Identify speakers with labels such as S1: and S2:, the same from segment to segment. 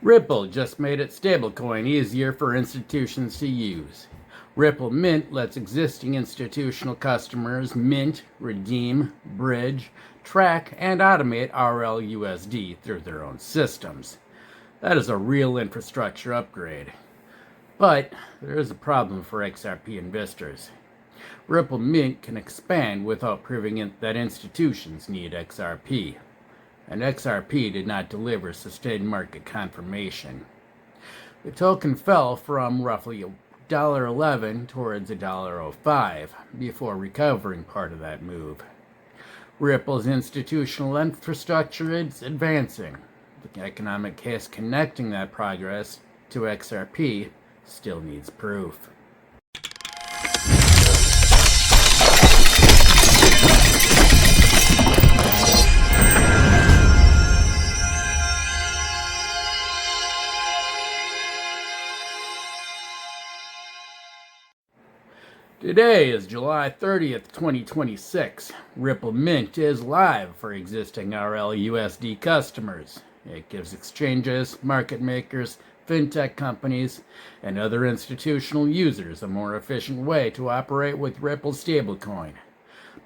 S1: Ripple just made its stablecoin easier for institutions to use. Ripple Mint lets existing institutional customers mint, redeem, bridge, track, and automate RLUSD through their own systems. That is a real infrastructure upgrade. But there is a problem for XRP investors. Ripple Mint can expand without proving that institutions need XRP. And XRP did not deliver sustained market confirmation. The token fell from roughly $1.11 towards $1.05 before recovering part of that move. Ripple's institutional infrastructure is advancing. The economic case connecting that progress to XRP still needs proof. Today is July 30th, 2026. Ripple Mint is live for existing RLUSD customers. It gives exchanges, market makers, fintech companies, and other institutional users a more efficient way to operate with Ripple's stablecoin.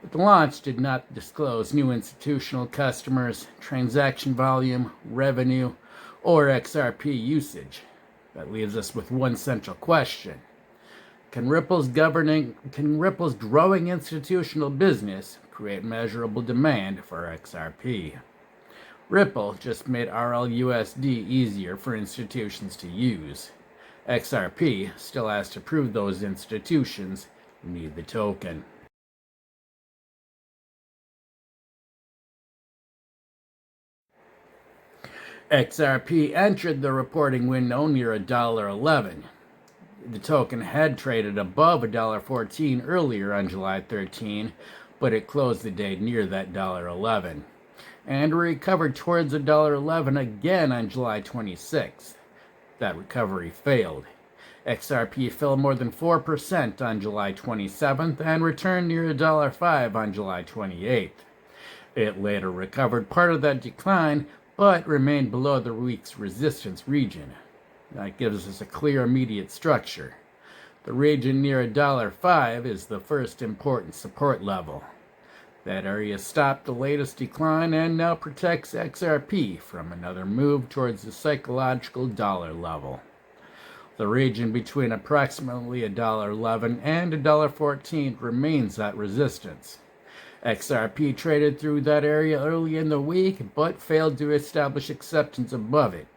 S1: But the launch did not disclose new institutional customers, transaction volume, revenue, or XRP usage. That leaves us with one central question. Can Ripple's growing institutional business create measurable demand for XRP? Ripple just made RLUSD easier for institutions to use. XRP still has to prove those institutions need the token. XRP entered the reporting window near $1.11. The token had traded above $1.14 earlier on July 13, but it closed the day near that $1.11, and recovered towards $1.11 again on July 26th. That recovery failed. XRP fell more than 4% on July 27th and returned near $1.05 on July 28th. It later recovered part of that decline, but remained below the week's resistance region. That gives us a clear immediate structure. The region near $1.05 is the first important support level. That area stopped the latest decline and now protects XRP from another move towards the psychological dollar level. The region between approximately $1.11 and $1.14 remains that resistance. XRP traded through that area early in the week, but failed to establish acceptance above it.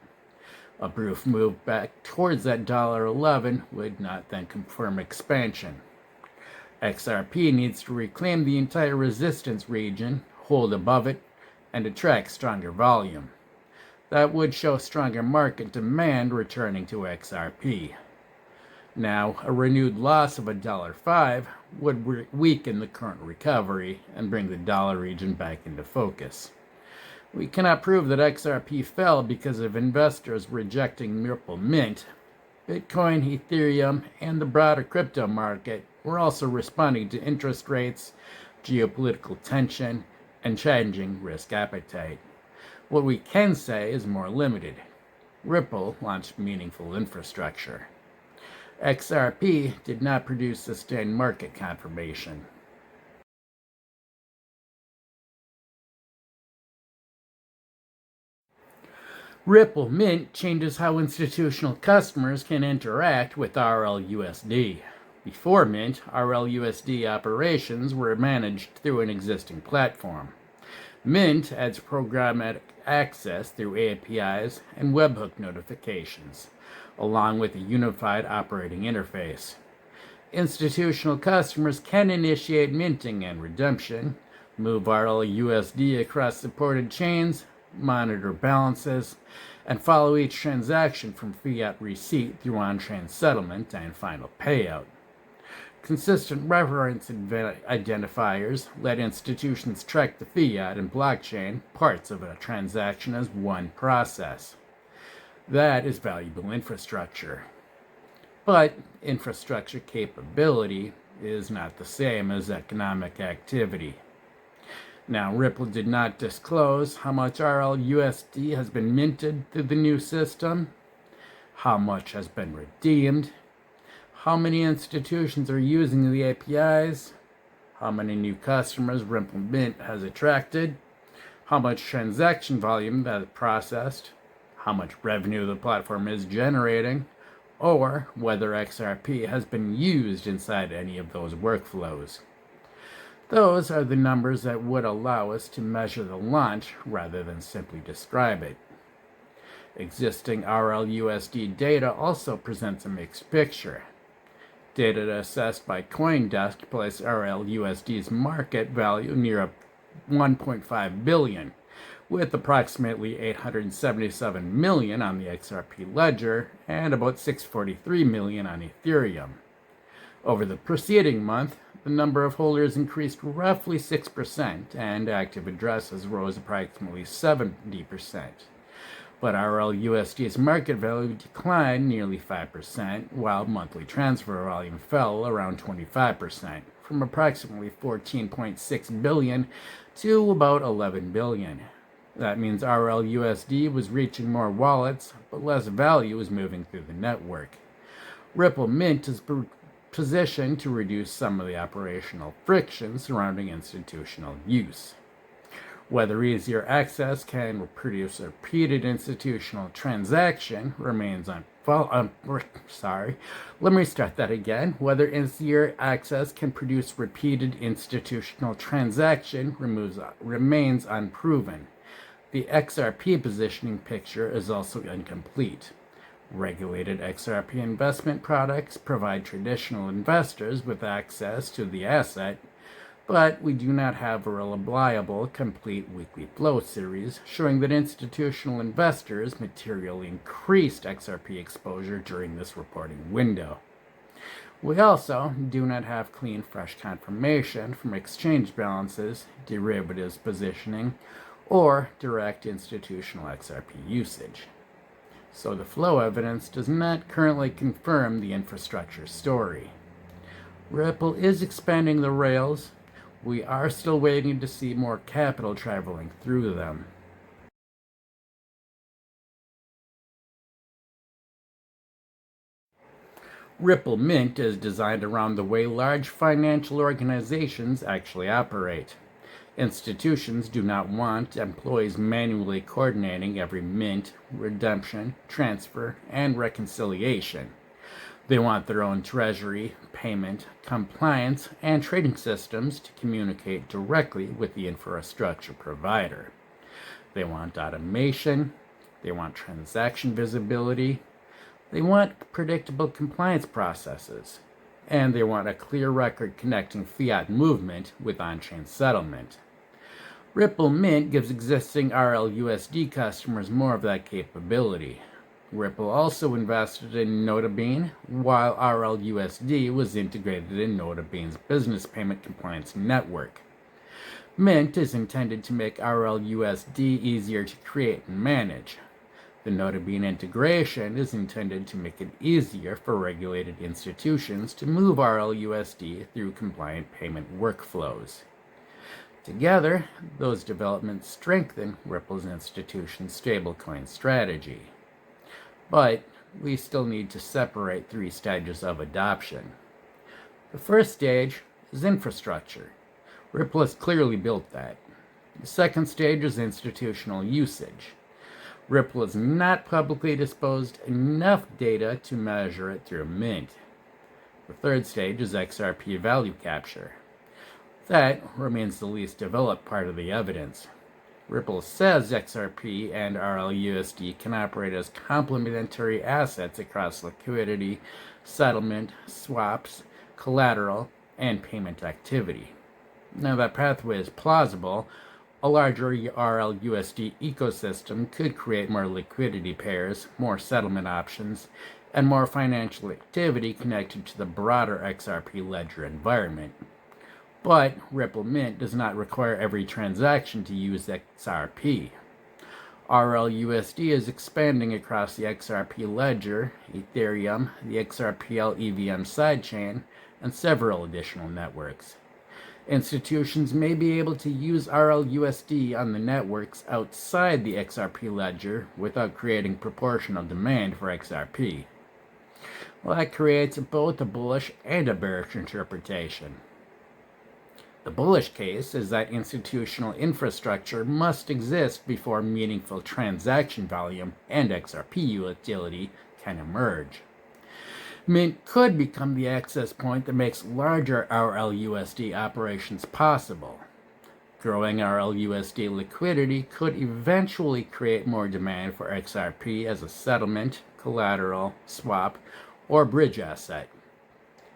S1: A brief move back towards that $1.11 would not then confirm expansion. XRP needs to reclaim the entire resistance region, hold above it, and attract stronger volume. That would show stronger market demand returning to XRP. Now, a renewed loss of $1.05 would weaken the current recovery and bring the dollar region back into focus. We cannot prove that XRP fell because of investors rejecting Ripple Mint. Bitcoin, Ethereum, and the broader crypto market were also responding to interest rates, geopolitical tension, and changing risk appetite. What we can say is more limited. Ripple launched meaningful infrastructure. XRP did not produce sustained market confirmation. Ripple Mint changes how institutional customers can interact with RLUSD. Before Mint, RLUSD operations were managed through an existing platform. Mint adds programmatic access through APIs and webhook notifications, along with a unified operating interface. Institutional customers can initiate minting and redemption, move RLUSD across supported chains, monitor balances, and follow each transaction from fiat receipt through on-chain settlement and final payout. Consistent reference identifiers let institutions track the fiat and blockchain parts of a transaction as one process. That is valuable infrastructure. But infrastructure capability is not the same as economic activity. Now, Ripple did not disclose how much RLUSD has been minted through the new system, how much has been redeemed, how many institutions are using the APIs, how many new customers Ripple Mint has attracted, how much transaction volume that is processed, how much revenue the platform is generating, or whether XRP has been used inside any of those workflows. Those are the numbers that would allow us to measure the launch rather than simply describe it. Existing RLUSD data also presents a mixed picture. Data assessed by CoinDesk place RLUSD's market value near 1.5 billion, with approximately 877 million on the XRP ledger and about 643 million on Ethereum. Over the preceding month, the number of holders increased roughly 6%, and active addresses rose approximately 70%. But RLUSD's market value declined nearly 5%, while monthly transfer volume fell around 25%, from approximately 14.6 billion to about 11 billion. That means RLUSD was reaching more wallets, but less value was moving through the network. Ripple Mint is positioned to reduce some of the operational friction surrounding institutional use. Whether easier access can produce a repeated institutional transaction remains Whether easier access can produce repeated institutional transaction remains unproven. The XRP positioning picture is also incomplete. Regulated XRP investment products provide traditional investors with access to the asset, but we do not have a reliable, complete weekly flow series showing that institutional investors materially increased XRP exposure during this reporting window. We also do not have clean, fresh confirmation from exchange balances, derivatives positioning, or direct institutional XRP usage. So the flow evidence does not currently confirm the infrastructure story. Ripple is expanding the rails. We are still waiting to see more capital traveling through them. Ripple Mint is designed around the way large financial organizations actually operate. Institutions do not want employees manually coordinating every mint, redemption, transfer, and reconciliation. They want their own treasury, payment, compliance, and trading systems to communicate directly with the infrastructure provider. They want automation, they want transaction visibility, they want predictable compliance processes, and they want a clear record connecting fiat movement with on-chain settlement. Ripple Mint gives existing RLUSD customers more of that capability. Ripple also invested in Notabean, while RLUSD was integrated in Notabean's business payment compliance network. Mint is intended to make RLUSD easier to create and manage. The Notabean integration is intended to make it easier for regulated institutions to move RLUSD through compliant payment workflows. Together, those developments strengthen Ripple's institution stablecoin strategy. But we still need to separate three stages of adoption. The first stage is infrastructure. Ripple has clearly built that. The second stage is institutional usage. Ripple has not publicly disclosed enough data to measure it through Mint. The third stage is XRP value capture. That remains the least developed part of the evidence. Ripple says XRP and RLUSD can operate as complementary assets across liquidity, settlement, swaps, collateral, and payment activity. Now, that pathway is plausible. A larger RLUSD ecosystem could create more liquidity pairs, more settlement options, and more financial activity connected to the broader XRP ledger environment. But Ripple Mint does not require every transaction to use XRP. RLUSD is expanding across the XRP ledger, Ethereum, the XRPL EVM sidechain, and several additional networks. Institutions may be able to use RLUSD on the networks outside the XRP ledger without creating proportional demand for XRP. Well, that creates both a bullish and a bearish interpretation. The bullish case is that institutional infrastructure must exist before meaningful transaction volume and XRP utility can emerge. Mint could become the access point that makes larger RLUSD operations possible. Growing RLUSD liquidity could eventually create more demand for XRP as a settlement, collateral, swap, or bridge asset.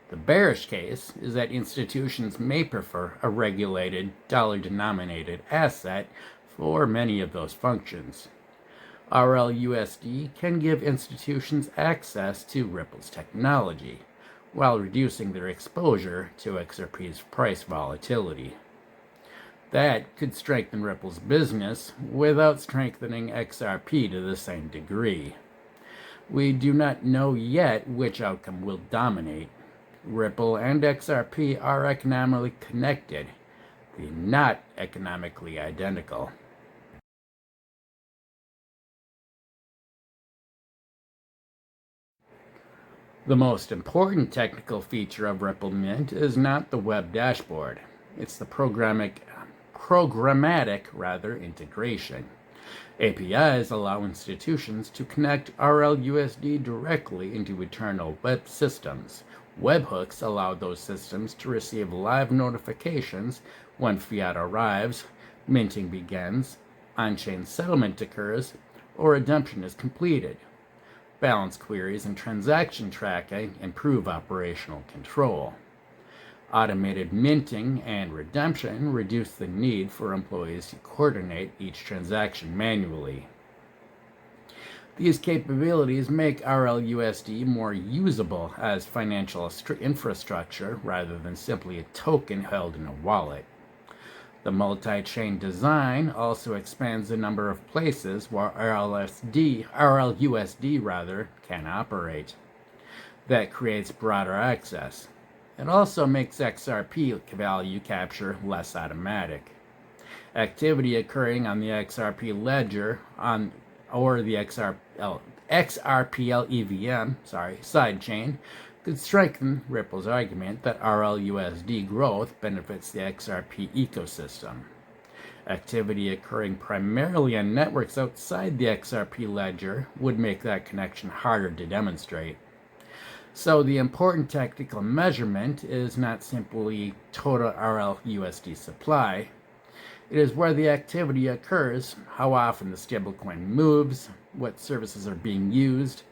S1: The bearish case is that institutions may prefer a regulated, dollar-denominated asset for many of those functions. RLUSD can give institutions access to Ripple's technology, while reducing their exposure to XRP's price volatility. That could strengthen Ripple's business without strengthening XRP to the same degree. We do not know yet which outcome will dominate. Ripple and XRP are economically connected, they're not economically identical. The most important technical feature of Ripple Mint is not the web dashboard. It's the programmatic integration. APIs allow institutions to connect RLUSD directly into internal web systems. Webhooks allow those systems to receive live notifications when fiat arrives, minting begins, on-chain settlement occurs, or redemption is completed. Balance queries and transaction tracking improve operational control. Automated minting and redemption reduce the need for employees to coordinate each transaction manually. These capabilities make RLUSD more usable as financial infrastructure rather than simply a token held in a wallet. The multi-chain design also expands the number of places where RLUSD can operate. That creates broader access. It also makes XRP value capture less automatic. Activity occurring on the XRP ledger or the XRPL EVM sidechain could strengthen Ripple's argument that RLUSD growth benefits the XRP ecosystem. Activity occurring primarily on networks outside the XRP ledger would make that connection harder to demonstrate. So the important technical measurement is not simply total RLUSD supply. It is where the activity occurs, how often the stablecoin moves, what services are being used,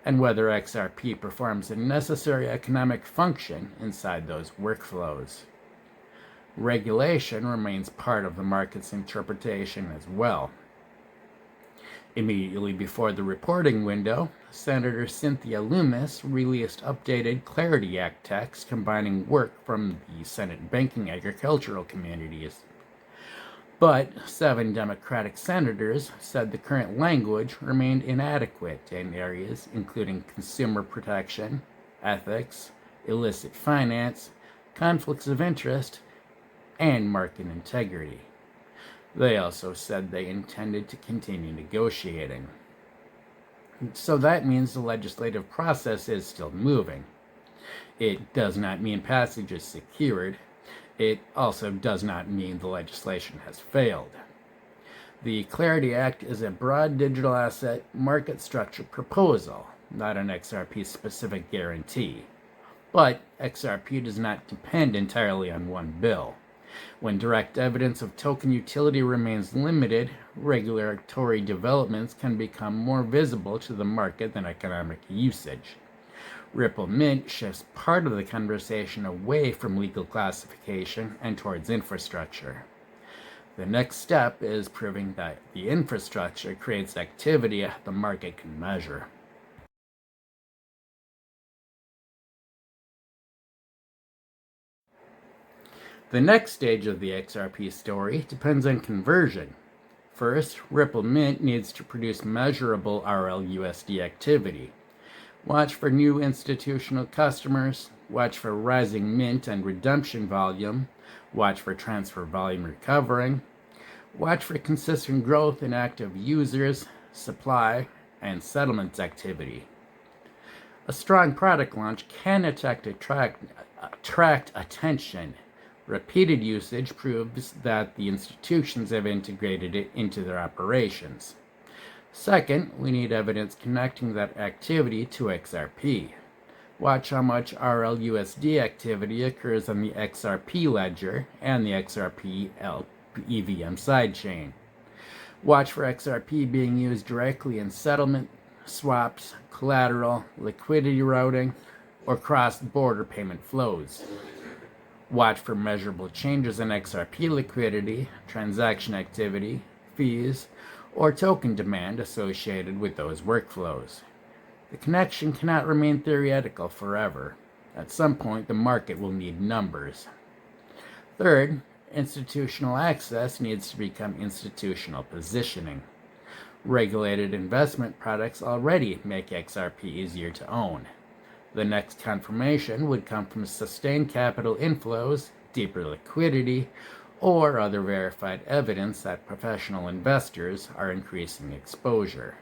S1: and whether XRP performs a necessary economic function inside those workflows. Regulation remains part of the market's interpretation as well. Immediately before the reporting window, Senator Cynthia Lummis released updated Clarity Act text combining work from the Senate banking agricultural communities. But 7 Democratic senators said the current language remained inadequate in areas including consumer protection, ethics, illicit finance, conflicts of interest, and market integrity. They also said they intended to continue negotiating. So that means the legislative process is still moving. It does not mean passage is secured. It also does not mean the legislation has failed. The Clarity Act is a broad digital asset market structure proposal, not an XRP-specific guarantee. But XRP does not depend entirely on one bill. When direct evidence of token utility remains limited, regulatory developments can become more visible to the market than economic usage. Ripple Mint shifts part of the conversation away from legal classification and towards infrastructure. The next step is proving that the infrastructure creates activity the market can measure. The next stage of the XRP story depends on conversion. First, Ripple Mint needs to produce measurable RLUSD activity. Watch for new institutional customers. Watch for rising mint and redemption volume. Watch for transfer volume recovering. Watch for consistent growth in active users, supply, and settlements activity. A strong product launch can attract attention. Repeated usage proves that the institutions have integrated it into their operations. Second, we need evidence connecting that activity to XRP. Watch how much RLUSD activity occurs on the XRP ledger and the XRP EVM sidechain. Watch for XRP being used directly in settlement, swaps, collateral, liquidity routing, or cross-border payment flows. Watch for measurable changes in XRP liquidity, transaction activity, fees, or token demand associated with those workflows. The connection cannot remain theoretical forever. At some point, the market will need numbers. Third, institutional access needs to become institutional positioning. Regulated investment products already make XRP easier to own. The next confirmation would come from sustained capital inflows, deeper liquidity, or other verified evidence that professional investors are increasing exposure.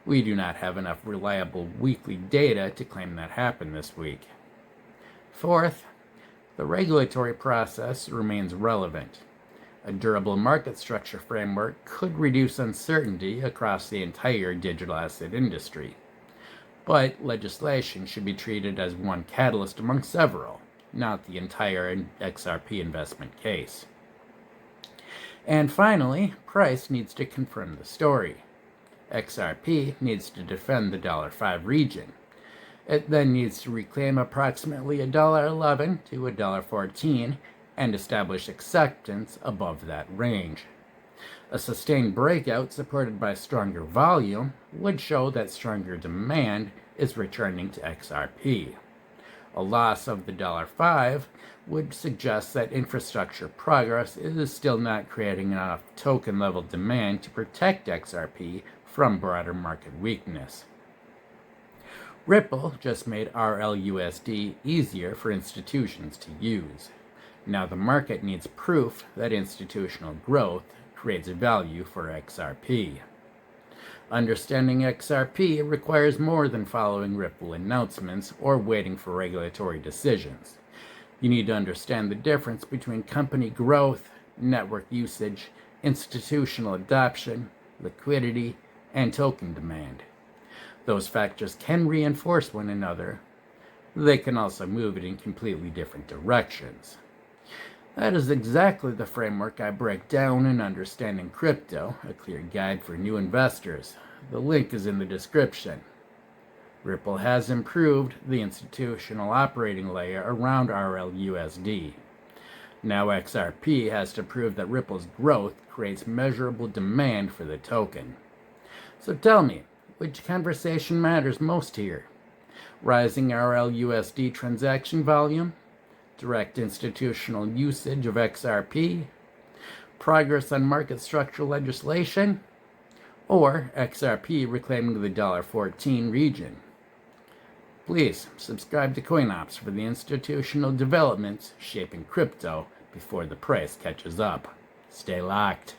S1: We do not have enough reliable weekly data to claim that happened this week. Fourth, the regulatory process remains relevant. A durable market structure framework could reduce uncertainty across the entire digital asset industry. But legislation should be treated as one catalyst among several, not the entire XRP investment case. And finally, price needs to confirm the story. XRP needs to defend the $5 region. It then needs to reclaim approximately $1.11 to $1.14 and establish acceptance above that range. A sustained breakout supported by stronger volume would show that stronger demand is returning to XRP. A loss of the $5 would suggest that infrastructure progress is still not creating enough token level demand to protect XRP from broader market weakness. Ripple just made RLUSD easier for institutions to use. Now the market needs proof that institutional growth creates value for XRP. Understanding XRP requires more than following Ripple announcements or waiting for regulatory decisions. You need to understand the difference between company growth, network usage, institutional adoption, liquidity, and token demand. Those factors can reinforce one another. They can also move it in completely different directions. That is exactly the framework I break down in Understanding Crypto, a clear guide for new investors. The link is in the description. Ripple has improved the institutional operating layer around RLUSD. Now XRP has to prove that Ripple's growth creates measurable demand for the token. So tell me, which conversation matters most here? Rising RLUSD transaction volume? Direct institutional usage of XRP? Progress on market structure legislation? Or XRP reclaiming the $14 region? Please subscribe to CoinOps for the institutional developments shaping crypto before the price catches up. Stay locked.